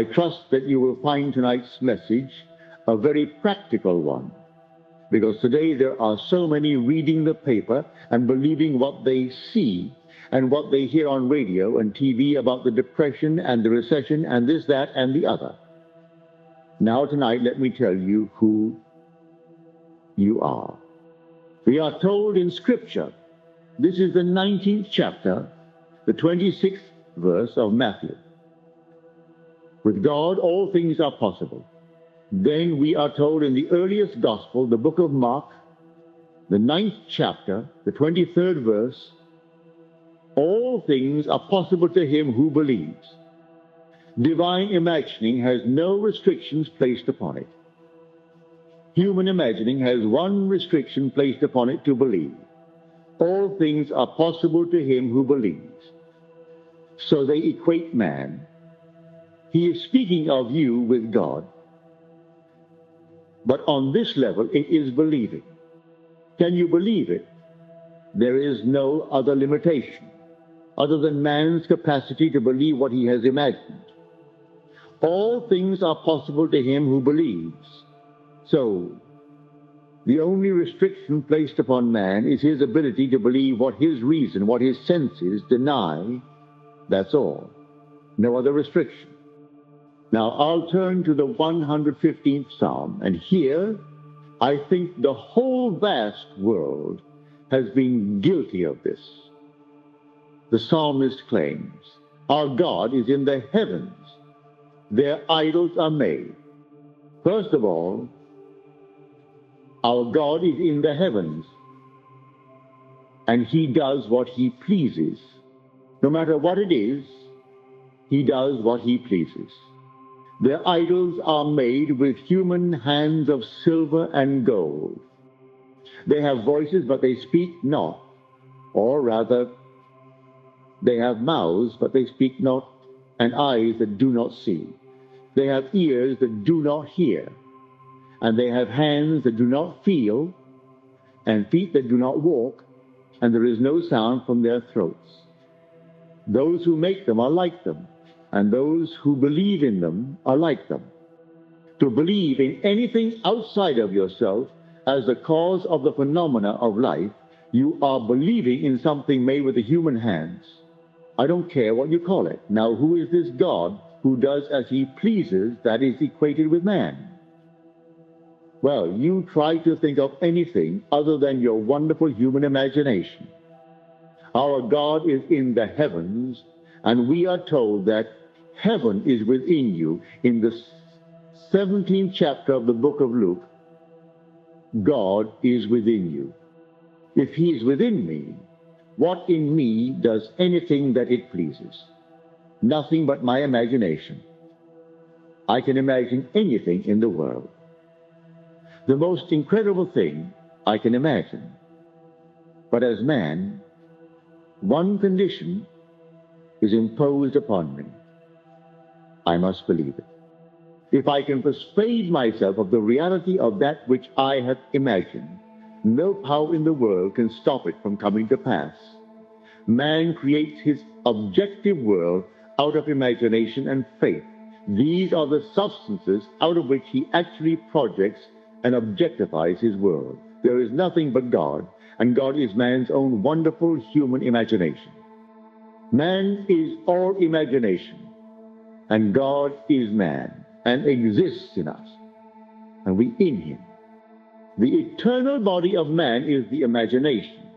I trust that you will find tonight's message a very practical one, because today there are so many reading the paper and believing what they see and what they hear on radio and TV about the depression and the recession and this, that, and the other. Now tonight, let me tell you who you are. We are told in Scripture, this is the 19th chapter, the 26th verse of Matthew. With God, all things are possible. Then we are told in the earliest gospel, the book of Mark, the 9th chapter, the 23rd verse, all things are possible to him who believes. Divine imagining has no restrictions placed upon it. Human imagining has one restriction placed upon it: to believe. All things are possible to him who believes. So they equate man. He is speaking of you with God. But on this level, it is believing. Can you believe it? There is no other limitation other than man's capacity to believe what he has imagined. All things are possible to him who believes. So, the only restriction placed upon man is his ability to believe what his reason, what his senses deny. That's all. No other restriction. Now, I'll turn to the 115th Psalm, and here I think the whole vast world has been guilty of this. The psalmist claims, our God is in the heavens. Their idols are made. First of all, our God is in the heavens, and he does what he pleases. No matter what it is, he does what he pleases. Their idols are made with human hands of silver and gold. They have voices, but they speak not. Or rather, they have mouths, but they speak not, and eyes that do not see. They have ears that do not hear, and they have hands that do not feel, and feet that do not walk, and there is no sound from their throats. Those who make them are like them, and those who believe in them are like them. To believe in anything outside of yourself as the cause of the phenomena of life, you are believing in something made with the human hands. I don't care what you call it. Now, who is this God who does as he pleases that is equated with man? Well, you try to think of anything other than your wonderful human imagination. Our God is in the heavens, and we are told that heaven is within you. In the 17th chapter of the book of Luke, God is within you. If he is within me, what in me does anything that it pleases? Nothing but my imagination. I can imagine anything in the world. The most incredible thing I can imagine. But as man, one condition is imposed upon me. I must believe it. If I can persuade myself of the reality of that which I have imagined, no power in the world can stop it from coming to pass. Man creates his objective world out of imagination and faith. These are the substances out of which he actually projects and objectifies his world. There is nothing but God, and God is man's own wonderful human imagination. Man is all imagination, and God is man, and exists in us, and we in him. The eternal body of man is the imagination,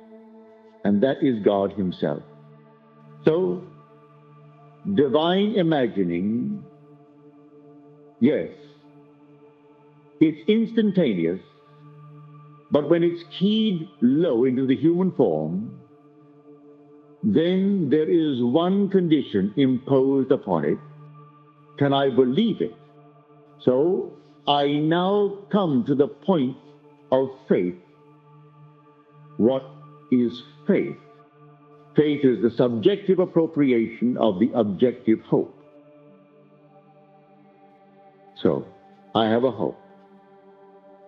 and that is God himself. So, divine imagining, yes, it's instantaneous, but when it's keyed low into the human form, then there is one condition imposed upon it. Can I believe it? So I now come to the point of faith. What is faith? Faith is the subjective appropriation of the objective hope. So I have a hope.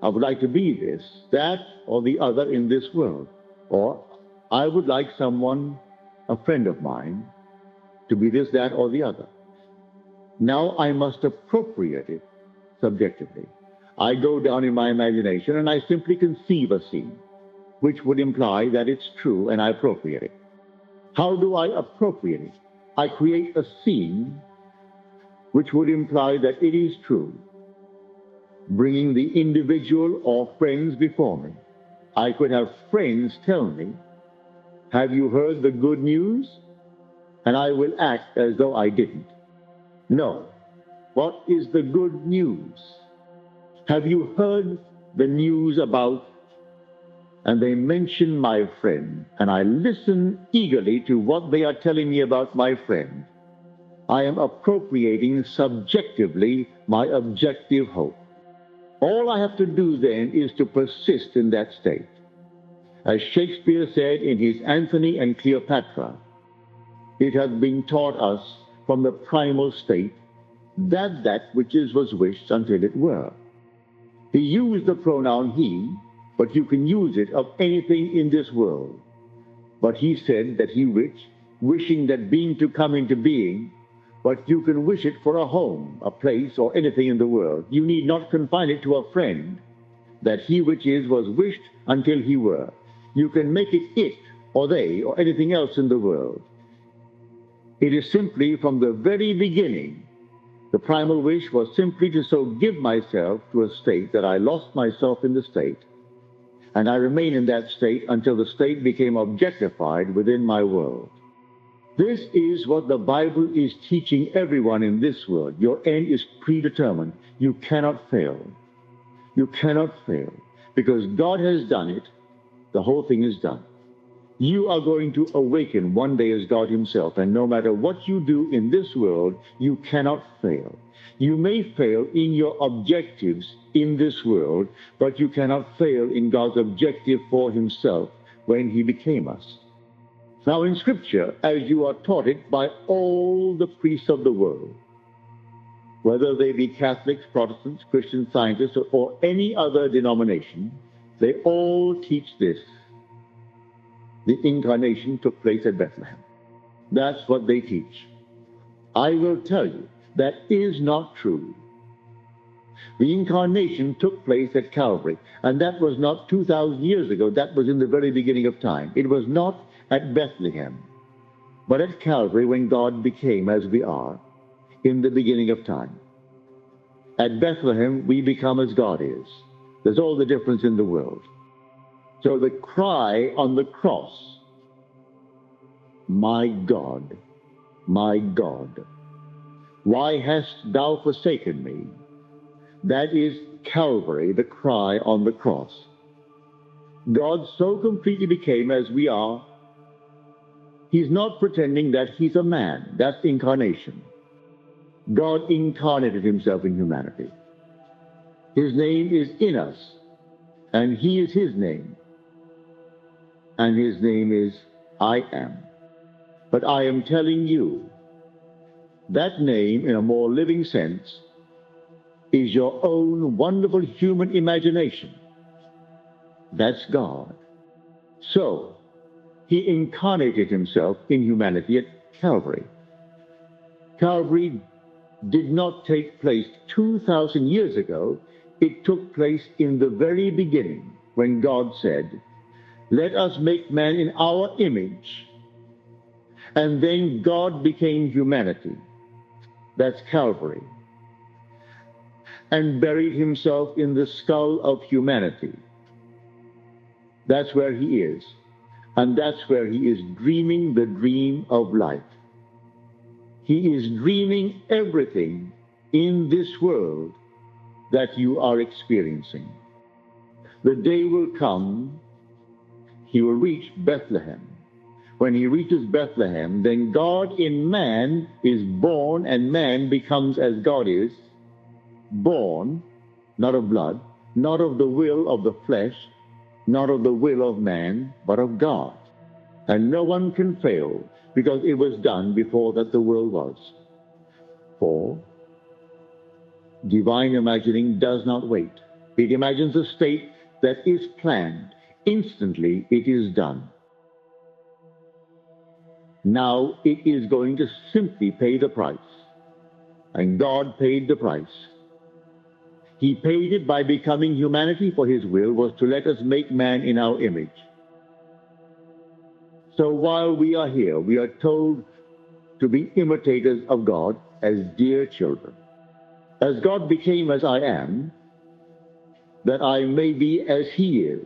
I would like to be this, that, or the other in this world. Or I would like someone, a friend of mine, to be this, that, or the other. Now I must appropriate it subjectively. I go down in my imagination and I simply conceive a scene, which would imply that it's true, and I appropriate it. How do I appropriate it? I create a scene which would imply that it is true, bringing the individual or friends before me. I could have friends tell me, "Have you heard the good news?" And I will act as though I didn't. No. What is the good news? Have you heard the news about? And they mention my friend, and I listen eagerly to what they are telling me about my friend. I am appropriating subjectively my objective hope. All I have to do then is to persist in that state. As Shakespeare said in his Antony and Cleopatra, it has been taught us from the primal state that which is was wished until it were. He used the pronoun he, but you can use it of anything in this world. But he said that he wished, wishing that being to come into being, but you can wish it for a home, a place, or anything in the world. You need not confine it to a friend, that he which is was wished until he were. You can make it or they, or anything else in the world. It is simply from the very beginning. The primal wish was simply to so give myself to a state that I lost myself in the state, and I remain in that state until the state became objectified within my world. This is what the Bible is teaching everyone in this world. Your end is predetermined. You cannot fail. You cannot fail. Because God has done it, the whole thing is done. You are going to awaken one day as God himself, and no matter what you do in this world, you cannot fail. You may fail in your objectives in this world, but you cannot fail in God's objective for himself when he became us. Now in Scripture, as you are taught it by all the priests of the world, whether they be Catholics, Protestants, Christian Scientists, or any other denomination, they all teach this. The incarnation took place at Bethlehem. That's what they teach. I will tell you, that is not true. The incarnation took place at Calvary, and that was not 2,000 years ago. That was in the very beginning of time. It was not at Bethlehem, but at Calvary when God became as we are in the beginning of time. At Bethlehem, we become as God is. There's all the difference in the world. So the cry on the cross, my God, why hast thou forsaken me?" That is Calvary, the cry on the cross. God so completely became as we are. He's not pretending that he's a man. That's incarnation. God incarnated himself in humanity. His name is in us, and he is his name. And his name is I am. But I am telling you, that name, in a more living sense, is your own wonderful human imagination. That's God. So, he incarnated himself in humanity at Calvary. Calvary did not take place 2,000 years ago. It took place in the very beginning when God said, "Let us make man in our image." And then God became humanity. That's Calvary. And buried himself in the skull of humanity. That's where he is. And that's where he is dreaming the dream of life. He is dreaming everything in this world that you are experiencing. The day will come, he will reach Bethlehem. When he reaches Bethlehem, then God in man is born, and man becomes as God is, born, not of blood, not of the will of the flesh, not of the will of man, but of God. And no one can fail, because it was done before that the world was. For divine imagining does not wait. It imagines a state that is planned. Instantly it is done. Now it is going to simply pay the price. And God paid the price. He paid it by becoming humanity, for his will was to let us make man in our image. So while we are here, we are told to be imitators of God as dear children. As God became as I am, that I may be as he is,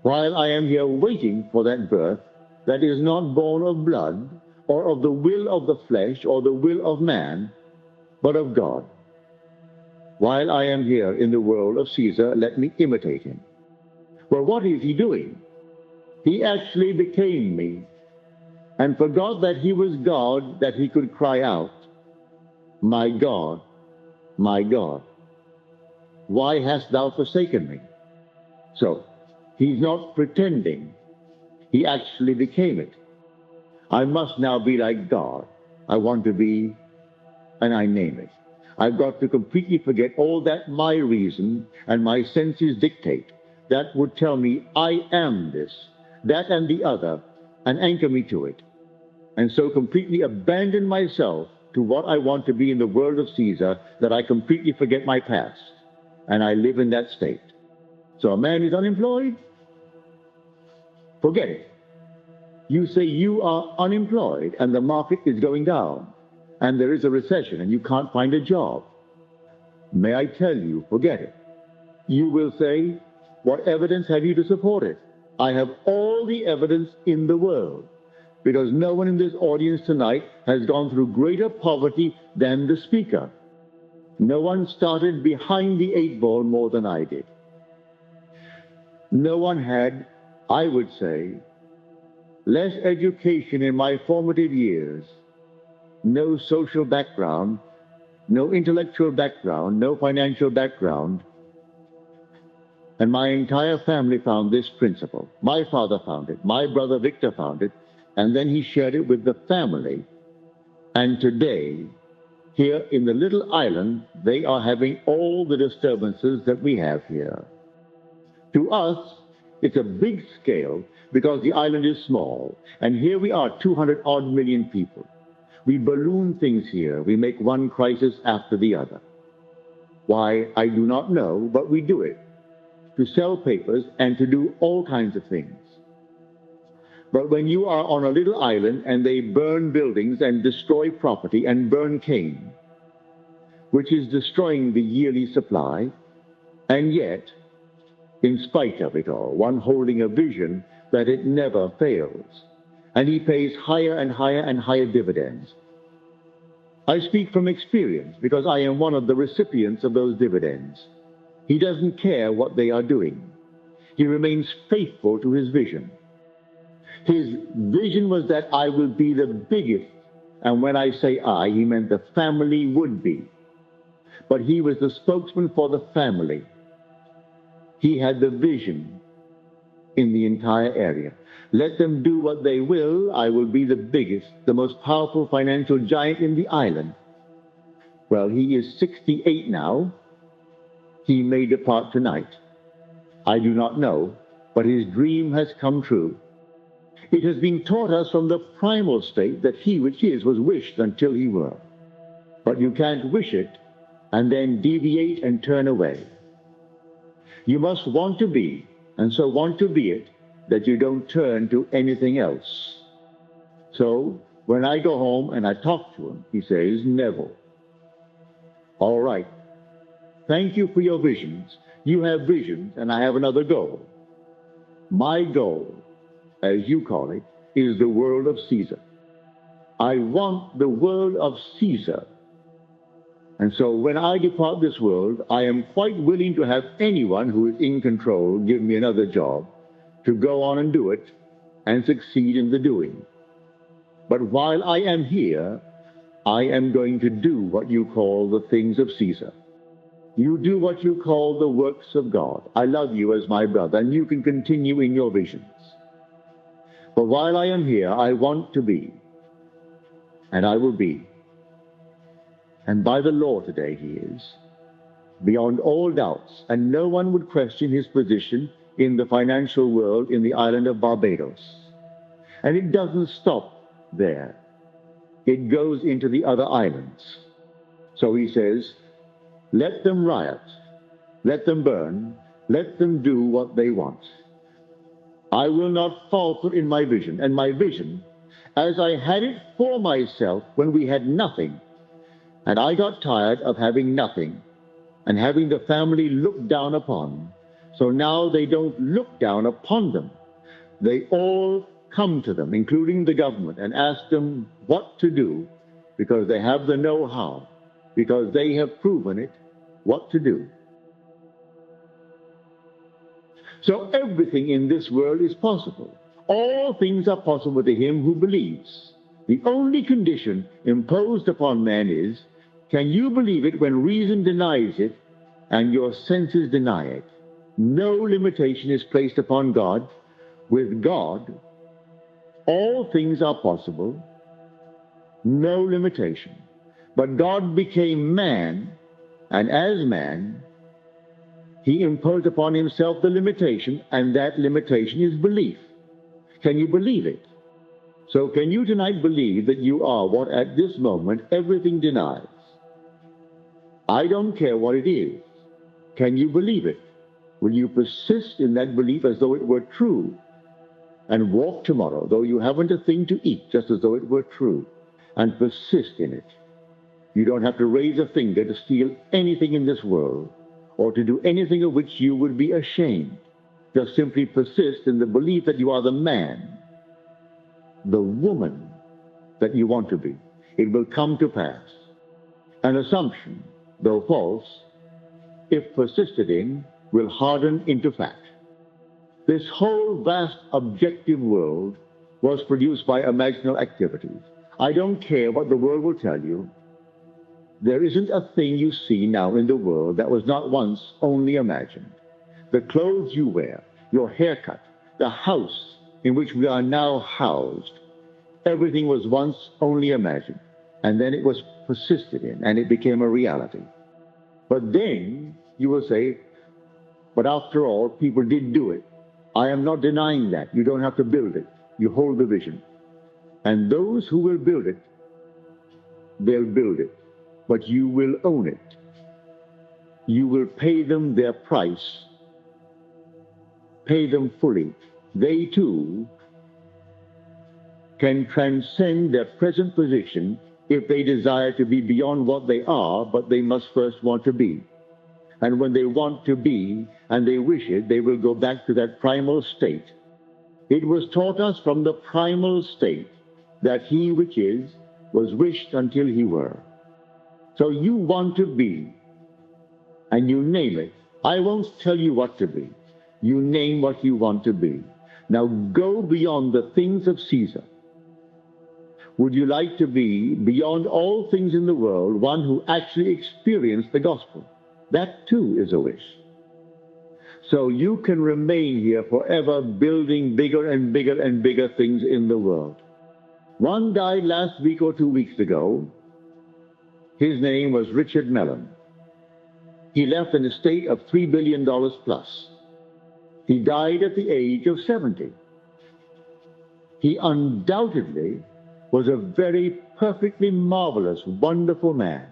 while I am here waiting for that birth that is not born of blood or of the will of the flesh or the will of man, but of God. While I am here in the world of Caesar, let me imitate him. Well, what is he doing? He actually became me and forgot that he was God, that he could cry out, my God, why hast thou forsaken me? So, he's not pretending. He actually became it. I must now be like God. I want to be, and I name it. I've got to completely forget all that my reason and my senses dictate. That would tell me I am this, that and the other, and anchor me to it. And so completely abandon myself to what I want to be in the world of Caesar, that I completely forget my past, and I live in that state. So a man is unemployed? Forget it. You say you are unemployed and the market is going down and there is a recession and you can't find a job. May I tell you, forget it. You will say, what evidence have you to support it? I have all the evidence in the world, because no one in this audience tonight has gone through greater poverty than the speaker. No one started behind the 8 ball more than I did. No one had, I would say, less education in my formative years, no social background, no intellectual background, no financial background. And my entire family found this principle. My father found it, my brother Victor found it, and then he shared it with the family. And today, here in the little island, they are having all the disturbances that we have here. To us, it's a big scale because the island is small, and here we are, 200-odd million people. We balloon things here. We make one crisis after the other. Why, I do not know, but we do it, to sell papers and to do all kinds of things. But when you are on a little island and they burn buildings and destroy property and burn cane, which is destroying the yearly supply, and yet, in spite of it all, one holding a vision that it never fails, and he pays higher and higher and higher dividends. I speak from experience because I am one of the recipients of those dividends. He doesn't care what they are doing. He remains faithful to his vision. His vision was that I will be the biggest, and when I say I, he meant the family would be. But he was the spokesman for the family. He had the vision in the entire area. Let them do what they will, I will be the biggest, the most powerful financial giant in the island. Well, he is 68 now. He may depart tonight. I do not know, but his dream has come true. It has been taught us from the primal state that he which is was wished until he were. But you can't wish it and then deviate and turn away. You must want to be, and so want to be it, that you don't turn to anything else. So, when I go home and I talk to him, he says, Neville, all right, thank you for your visions. You have visions, and I have another goal. My goal, as you call it, is the world of Caesar. I want the world of Caesar. And so when I depart this world, I am quite willing to have anyone who is in control give me another job to go on and do it and succeed in the doing. But while I am here, I am going to do what you call the things of Caesar. You do what you call the works of God. I love you as my brother, and you can continue in your visions. But while I am here, I want to be, and I will be. And by the law today he is, beyond all doubts, and no one would question his position in the financial world in the island of Barbados. And it doesn't stop there. It goes into the other islands. So he says, let them riot, let them burn, let them do what they want. I will not falter in my vision. And my vision, as I had it for myself when we had nothing, and I got tired of having nothing and having the family looked down upon, so now they don't look down upon them. They all come to them, including the government, and ask them what to do because they have the know-how, because they have proven it, what to do. So everything in this world is possible. All things are possible to him who believes. The only condition imposed upon man is, can you believe it when reason denies it and your senses deny it? No limitation is placed upon God. With God, all things are possible, no limitation. But God became man, and as man, he imposed upon himself the limitation, and that limitation is belief. Can you believe it? So can you tonight believe that you are what at this moment everything denies? I don't care what it is. Can you believe it? Will you persist in that belief as though it were true? And walk tomorrow, though you haven't a thing to eat, just as though it were true, and persist in it. You don't have to raise a finger to steal anything in this world, or to do anything of which you would be ashamed. Just simply persist in the belief that you are the man, the woman that you want to be. It will come to pass. An assumption, though false, if persisted in, will harden into fact. This whole vast objective world was produced by imaginal activities. I don't care what the world will tell you. There isn't a thing you see now in the world that was not once only imagined. The clothes you wear, your haircut, the house in which we are now housed, everything was once only imagined, and then it was persisted in, and it became a reality. But then you will say, but after all, people did do it. I am not denying that. You don't have to build it. You hold the vision. And those who will build it, they'll build it. But you will own it. You will pay them their price. Pay them fully. They too can transcend their present position if they desire to be beyond what they are, but they must first want to be. And when they want to be, and they wish it, they will go back to that primal state. It was taught us from the primal state that he which is was wished until he were. So you want to be, and you name it. I won't tell you what to be. You name what you want to be. Now go beyond the things of Caesar. Would you like to be, beyond all things in the world, one who actually experienced the gospel? That too is a wish. So you can remain here forever building bigger and bigger and bigger things in the world. One died last week or 2 weeks ago. His name was Richard Mellon. He left an estate of $3 billion plus. He died at the age of 70. He undoubtedly was a very perfectly marvelous, wonderful man.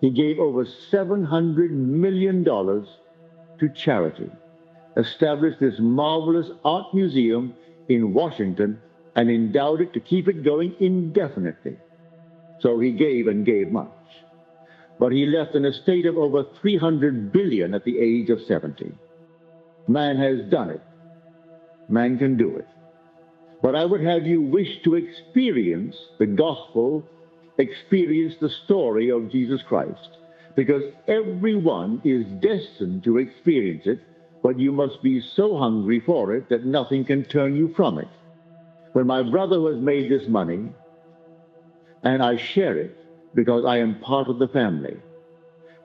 He gave over $700 million to charity, established this marvelous art museum in Washington, and endowed it to keep it going indefinitely. So he gave and gave much. But he left an estate of over $300 billion at the age of 70. Man has done it. Man can do it. But I would have you wish to experience the gospel, experience the story of Jesus Christ, because everyone is destined to experience it, but you must be so hungry for it that nothing can turn you from it. When my brother has made this money, and I share it because I am part of the family,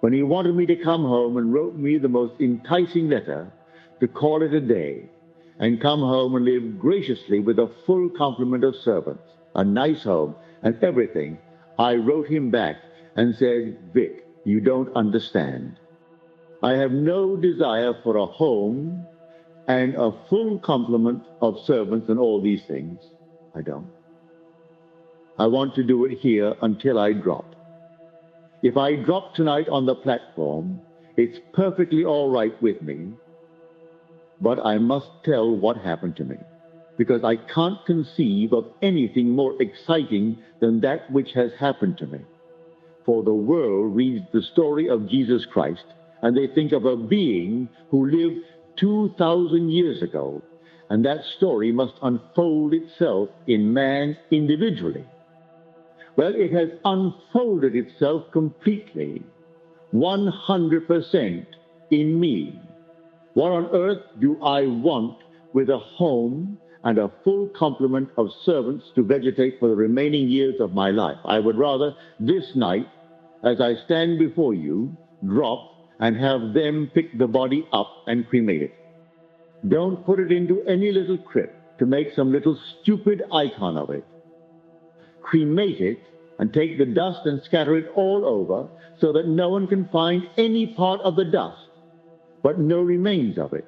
when he wanted me to come home and wrote me the most enticing letter to call it a day and come home and live graciously with a full complement of servants, a nice home, and everything, I wrote him back and said, Vic, you don't understand. I have no desire for a home and a full complement of servants and all these things. I don't. I want to do it here until I drop. If I drop tonight on the platform, it's perfectly all right with me, but I must tell what happened to me, because I can't conceive of anything more exciting than that which has happened to me. For the world reads the story of Jesus Christ, and they think of a being who lived 2,000 years ago, and that story must unfold itself in man individually. Well, it has unfolded itself completely, 100% in me. What on earth do I want with a home and a full complement of servants to vegetate for the remaining years of my life? I would rather this night, as I stand before you, drop and have them pick the body up and cremate it. Don't put it into any little crypt to make some little stupid icon of it. Cremate it and take the dust and scatter it all over so that no one can find any part of the dust, but no remains of it.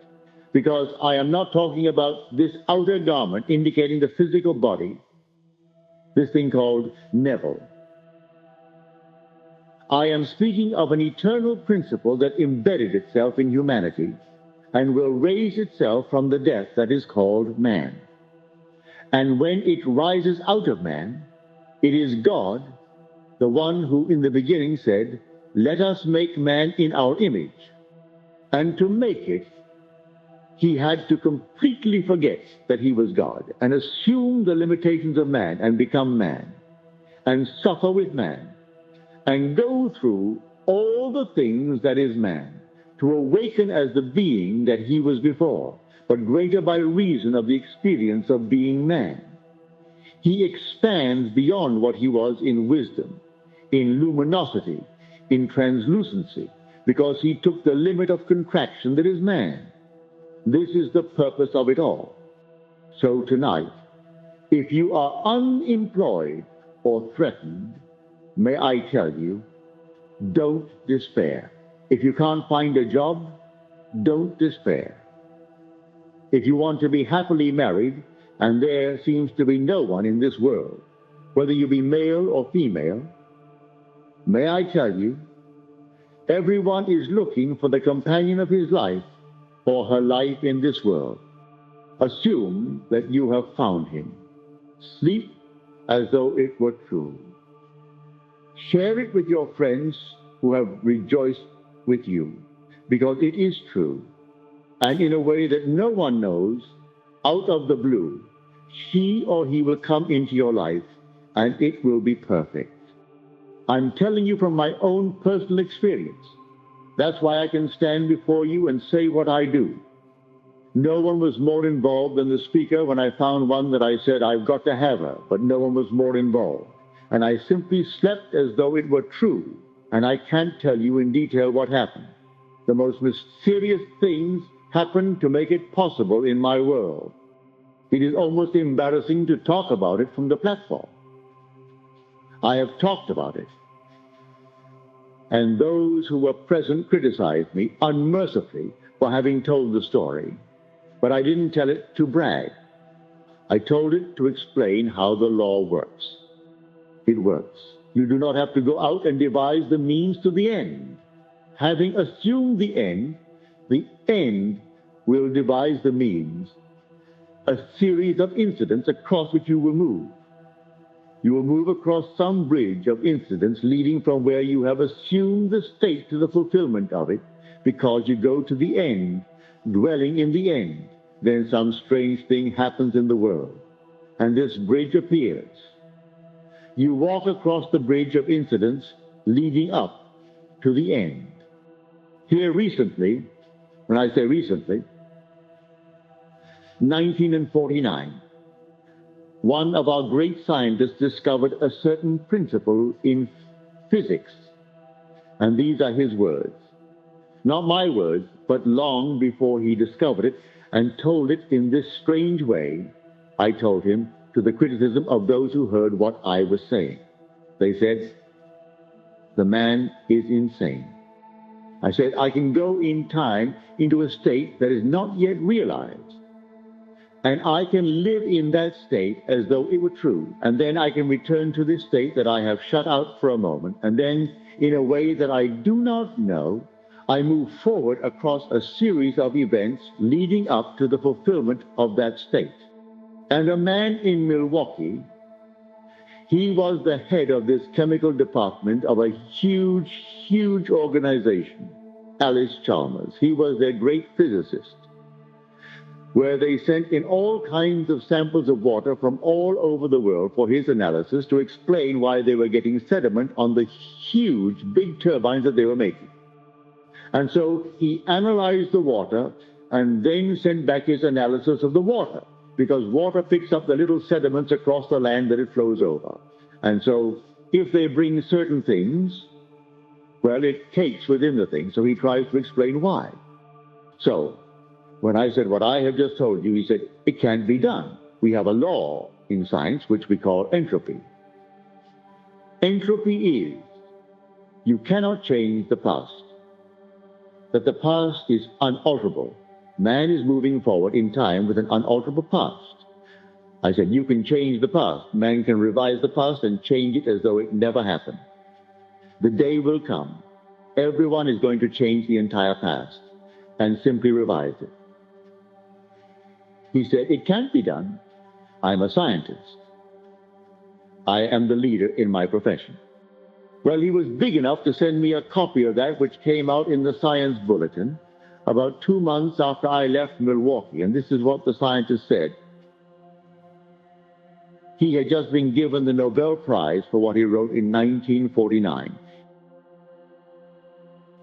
Because I am not talking about this outer garment indicating the physical body, this thing called Neville. I am speaking of an eternal principle that embedded itself in humanity and will raise itself from the death that is called man. And when it rises out of man, it is God, the one who in the beginning said, "Let us make man in our image." And to make it, he had to completely forget that he was God and assume the limitations of man and become man and suffer with man and go through all the things that is man, to awaken as the being that he was before, but greater by reason of the experience of being man. He expands beyond what he was in wisdom, in luminosity, in translucency, because he took the limit of contraction that is man. This is the purpose of it all. So tonight, if you are unemployed or threatened, may I tell you, don't despair. If you can't find a job, don't despair. If you want to be happily married, and there seems to be no one in this world, whether you be male or female, may I tell you, everyone is looking for the companion of his life or her life in this world. Assume that you have found him. Sleep as though it were true. Share it with your friends who have rejoiced with you, because it is true. And in a way that no one knows, out of the blue, she or he will come into your life, and it will be perfect. I'm telling you from my own personal experience. That's why I can stand before you and say what I do. No one was more involved than the speaker when I found one that I said, "I've got to have her," but no one was more involved. And I simply slept as though it were true, and I can't tell you in detail what happened. The most mysterious things happened to make it possible in my world. It is almost embarrassing to talk about it from the platform. I have talked about it. And those who were present criticized me unmercifully for having told the story. But I didn't tell it to brag. I told it to explain how the law works. It works. You do not have to go out and devise the means to the end. Having assumed the end will devise the means, a series of incidents across which you will move. You will move across some bridge of incidents leading from where you have assumed the state to the fulfillment of it, because you go to the end, dwelling in the end. Then some strange thing happens in the world, and this bridge appears. You walk across the bridge of incidents leading up to the end. Here recently, when I say recently, 1949, one of our great scientists discovered a certain principle in physics. And these are his words. Not my words, but long before he discovered it and told it in this strange way, I told him, to the criticism of those who heard what I was saying. They said, "The man is insane." I said, I can go in time into a state that is not yet realized. And I can live in that state as though it were true. And then I can return to this state that I have shut out for a moment. And then in a way that I do not know, I move forward across a series of events leading up to the fulfillment of that state. And a man in Milwaukee, he was the head of this chemical department of a huge, huge organization, Alice Chalmers. He was their great physicist, where they sent in all kinds of samples of water from all over the world for his analysis to explain why they were getting sediment on the huge, big turbines that they were making. And so he analyzed the water and then sent back his analysis of the water, because water picks up the little sediments across the land that it flows over. And so if they bring certain things, well, it cakes within the thing. So he tries to explain why. So when I said what I have just told you, he said, it can't be done. We have a law in science which we call entropy. Entropy is, you cannot change the past. That the past is unalterable. Man is moving forward in time with an unalterable past. I said, you can change the past. Man can revise the past and change it as though it never happened. The day will come. Everyone is going to change the entire past and simply revise it. He said, it can't be done. I'm a scientist. I am the leader in my profession. Well, he was big enough to send me a copy of that, which came out in the Science Bulletin about 2 months after I left Milwaukee. And this is what the scientist said. He had just been given the Nobel Prize for what he wrote in 1949.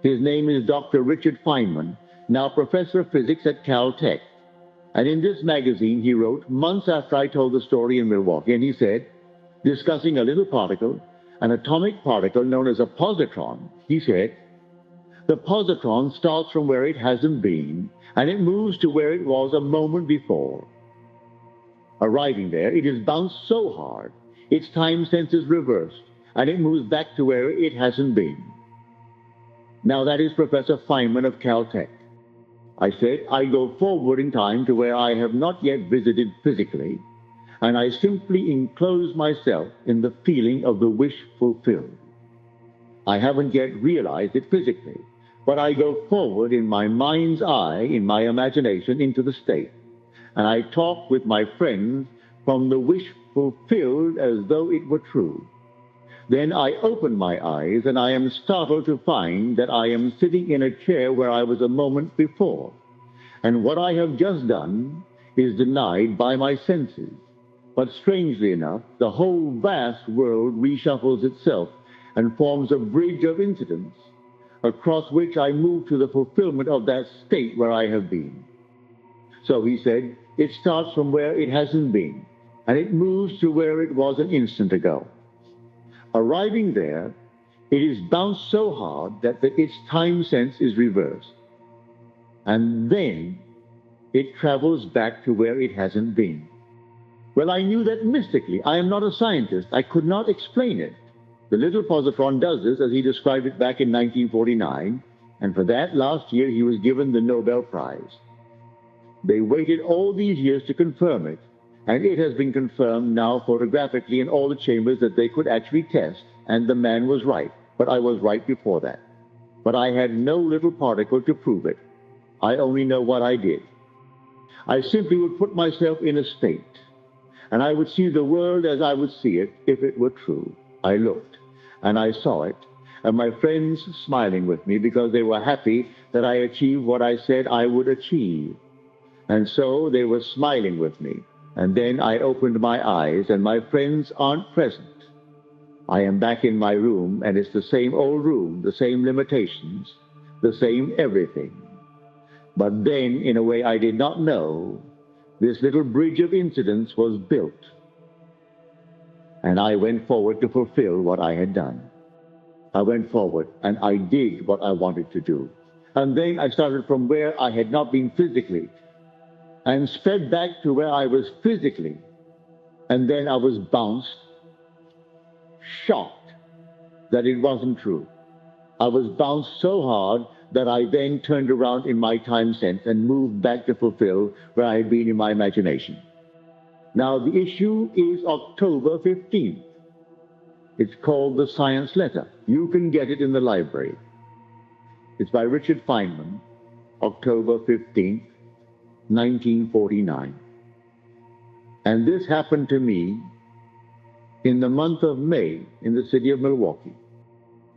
His name is Dr. Richard Feynman, now professor of physics at Caltech. And in this magazine, he wrote, months after I told the story in Milwaukee, and he said, discussing a little particle, an atomic particle known as a positron, he said, the positron starts from where it hasn't been, and it moves to where it was a moment before. Arriving there, it is bounced so hard, its time sense is reversed, and it moves back to where it hasn't been. Now that is Professor Feynman of Caltech. I said, I go forward in time to where I have not yet visited physically, and I simply enclose myself in the feeling of the wish fulfilled. I haven't yet realized it physically, but I go forward in my mind's eye, in my imagination, into the state, and I talk with my friends from the wish fulfilled as though it were true. Then I open my eyes, and I am startled to find that I am sitting in a chair where I was a moment before. And what I have just done is denied by my senses. But strangely enough, the whole vast world reshuffles itself and forms a bridge of incidents across which I move to the fulfillment of that state where I have been. So he said, it starts from where it hasn't been, and it moves to where it was an instant ago. Arriving there, it is bounced so hard that its time sense is reversed. And then it travels back to where it hasn't been. Well, I knew that mystically. I am not a scientist. I could not explain it. The little positron does this as he described it back in 1949, and for that last year he was given the Nobel Prize. They waited all these years to confirm it, and it has been confirmed now photographically in all the chambers that they could actually test, and the man was right. But I was right before that. But I had no little particle to prove it. I only know what I did. I simply would put myself in a state, and I would see the world as I would see it if it were true. I looked, and I saw it, and my friends smiling with me because they were happy that I achieved what I said I would achieve. And so they were smiling with me. And then I opened my eyes, and my friends aren't present. I am back in my room, and it's the same old room, the same limitations, the same everything. But then, in a way I did not know, this little bridge of incidents was built. And I went forward to fulfill what I had done. I went forward, and I did what I wanted to do. And then I started from where I had not been physically, and sped back to where I was physically. And then I was bounced, shocked that it wasn't true. I was bounced so hard that I then turned around in my time sense and moved back to fulfill where I had been in my imagination. Now the issue is October 15th. It's called The Science Letter. You can get it in the library. It's by Richard Feynman, October 15th, 1949. And this happened to me in the month of May in the city of Milwaukee.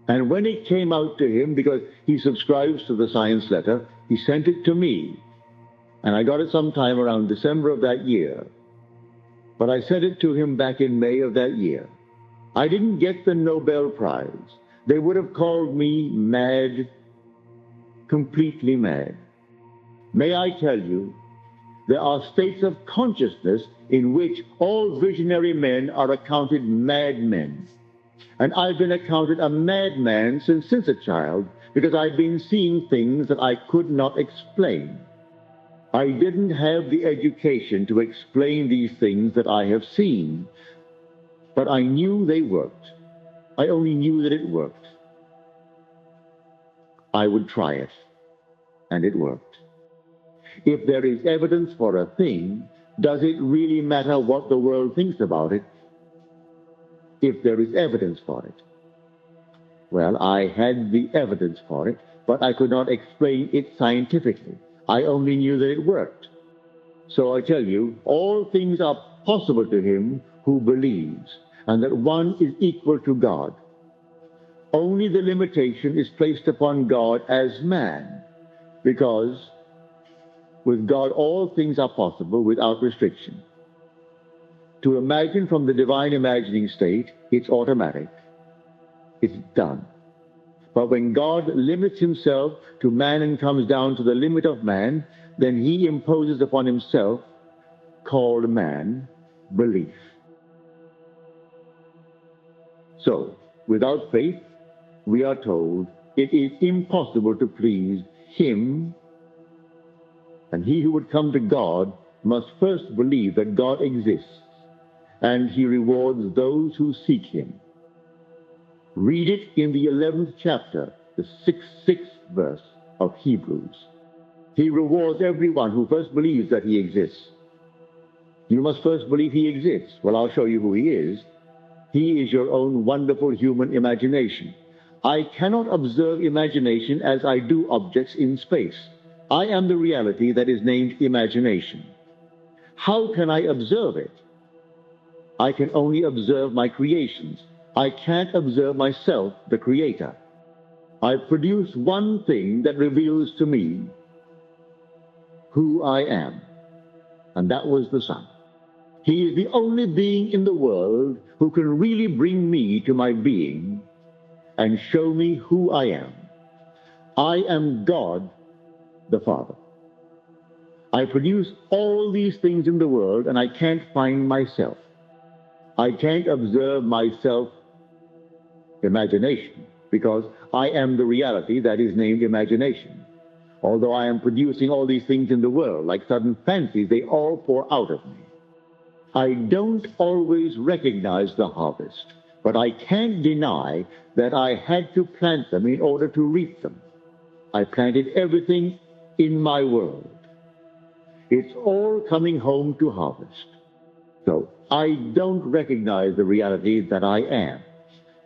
And when it came out to him, because he subscribes to the Science Letter, he sent it to me. And I got it sometime around December of that year. But I sent it to him back in May of that year. I didn't get the Nobel Prize. They would have called me mad, completely mad. May I tell you, there are states of consciousness in which all visionary men are accounted madmen. And I've been accounted a madman since a child because I've been seeing things that I could not explain. I didn't have the education to explain these things that I have seen, but I knew they worked. I only knew that it worked. I would try it, and it worked. If there is evidence for a thing, does it really matter what the world thinks about it? If there is evidence for it. Well, I had the evidence for it, but I could not explain it scientifically. I only knew that it worked. So I tell you, all things are possible to him who believes, and that one is equal to God. Only the limitation is placed upon God as man, because with God all things are possible without restriction. To imagine from the divine imagining state, it's automatic. It's done. But when God limits himself to man and comes down to the limit of man, then he imposes upon himself, called man, belief. So, without faith, we are told it is impossible to please him, and he who would come to God must first believe that God exists, and he rewards those who seek him. Read it in the 11th chapter, the 6th verse of Hebrews. He rewards everyone who first believes that he exists. You must first believe he exists. Well, I'll show you who he is. He is your own wonderful human imagination. I cannot observe imagination as I do objects in space. I am the reality that is named imagination. How can I observe it? I can only observe my creations. I can't observe myself, the creator. I produce one thing that reveals to me who I am, and that was the Son. He is the only being in the world who can really bring me to my being and show me who I am. I am God, the Father. I produce all these things in the world, and I can't find myself. I can't observe myself, imagination, because I am the reality that is named imagination. Although I am producing all these things in the world, like sudden fancies, they all pour out of me. I don't always recognize the harvest, but I can't deny that I had to plant them in order to reap them. I planted everything in my world. It's all coming home to harvest. So I don't recognize the reality that I am,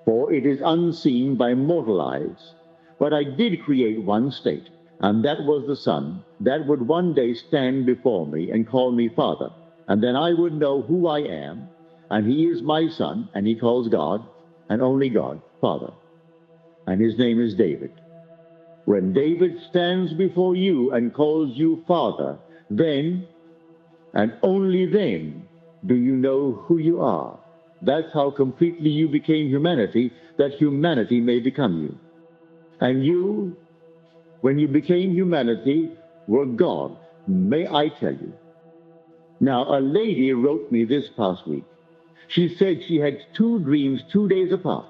for it is unseen by mortal eyes. But I did create one state, and that was the Son, that would one day stand before me and call me Father. And then I would know who I am, and he is my Son, and he calls God, and only God, Father. And his name is David. When David stands before you and calls you Father, then, and only then, do you know who you are. That's how completely you became humanity, that humanity may become you. And you, when you became humanity, were God, may I tell you. Now, a lady wrote me this past week. She said she had two dreams 2 days apart.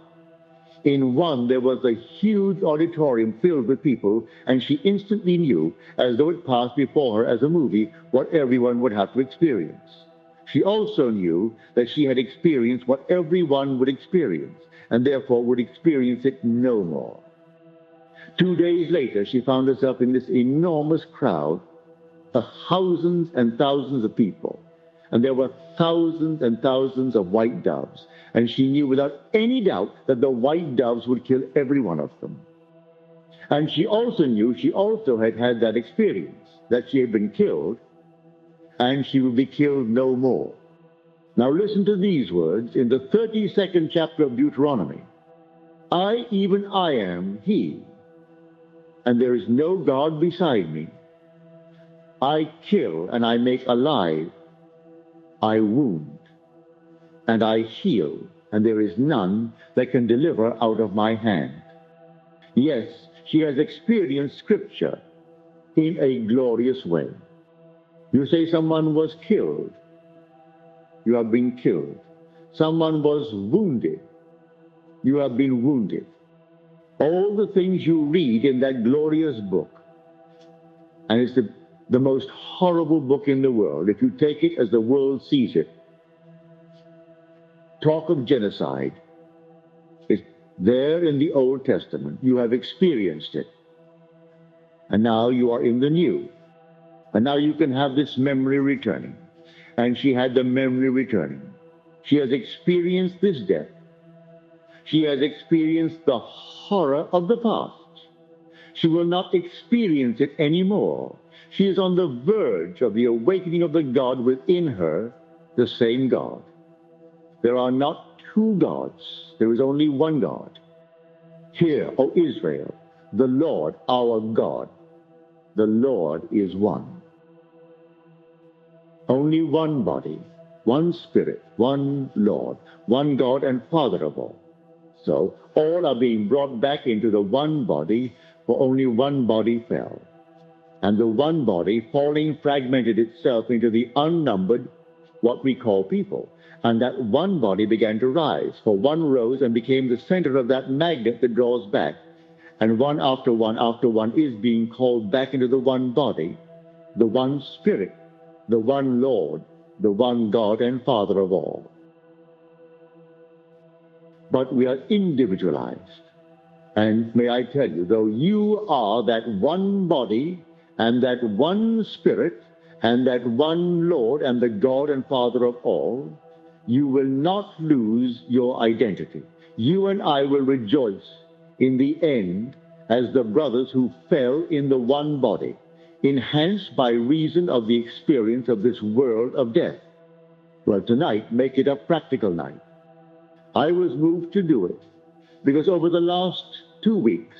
In one, there was a huge auditorium filled with people, and she instantly knew, as though it passed before her as a movie, what everyone would have to experience. She also knew that she had experienced what everyone would experience, and therefore would experience it no more. 2 days later, she found herself in this enormous crowd, thousands and thousands of people. and there were thousands and thousands of white doves. And she knew without any doubt that the white doves would kill every one of them. And she also knew, she also had had that experience, that she had been killed, and she would be killed no more. Now listen to these words in the 32nd chapter of Deuteronomy. I, even I am He, and there is no God beside me. I kill and I make alive. I wound and I heal, and there is none that can deliver out of my hand. Yes, she has experienced Scripture in a glorious way. You say someone was killed. You have been killed. Someone was wounded. You have been wounded. All the things you read in that glorious book, and it's the most horrible book in the world, if you take it as the world sees it. Talk of genocide. It's there in the Old Testament. You have experienced it. And now you are in the New. And now you can have this memory returning. And she had the memory returning. She has experienced this death. She has experienced the horror of the past. She will not experience it anymore. She is on the verge of the awakening of the God within her, the same God. There are not two gods. There is only one God. Hear, O Israel, the Lord our God, the Lord is one. Only one body, one Spirit, one Lord, one God and Father of all. So all are being brought back into the one body, for only one body fell. And the one body, falling, fragmented itself into the unnumbered, what we call people. And that one body began to rise, for one rose and became the center of that magnet that draws back. And one after one is being called back into the one body, the one Spirit, the one Lord, the one God and Father of all. But we are individualized. And may I tell you, though you are that one body and that one Spirit and that one Lord and the God and Father of all, you will not lose your identity. You and I will rejoice in the end as the brothers who fell in the one body, enhanced by reason of the experience of this world of death. Well, tonight, make it a practical night. I was moved to do it because over the last 2 weeks,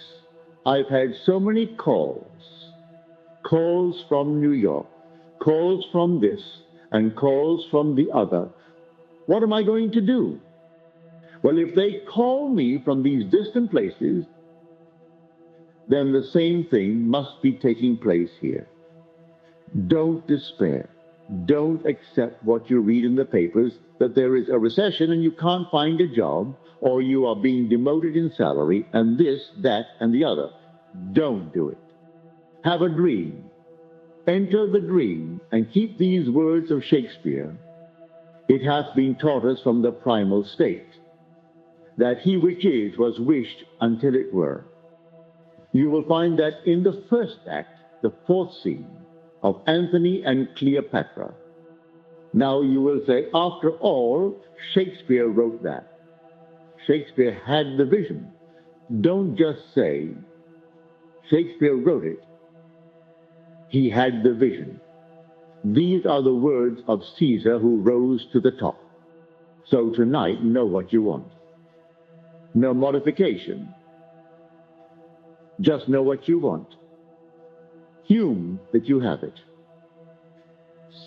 I've had so many calls from New York, calls from this and calls from the other. What am I going to do? Well, if they call me from these distant places, then the same thing must be taking place here. Don't despair. Don't accept what you read in the papers, that there is a recession and you can't find a job, or you are being demoted in salary, and this, that, and the other. Don't do it. Have a dream. Enter the dream and keep these words of Shakespeare. It hath been taught us from the primal state, that he which is was wished until it were. You will find that in the first act, the fourth scene of Antony and Cleopatra. Now you will say, after all, Shakespeare wrote that. Shakespeare had the vision. Don't just say, Shakespeare wrote it. He had the vision. These are the words of Caesar who rose to the top. So tonight, know what you want. No modification. Just know what you want. Assume that you have it.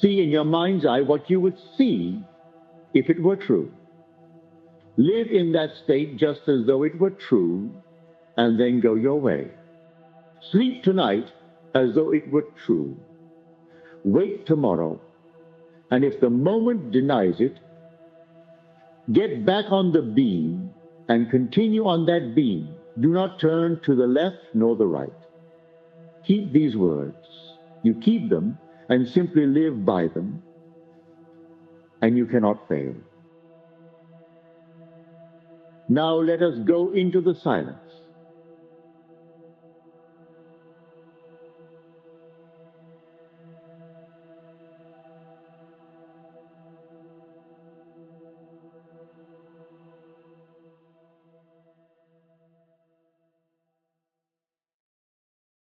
See in your mind's eye what you would see if it were true. Live in that state just as though it were true, and then go your way. Sleep tonight as though it were true. Wake tomorrow, and if the moment denies it, get back on the beam and continue on that beam. Do not turn to the left nor the right. Keep these words. You keep them and simply live by them, and you cannot fail. Now let us go into the silence.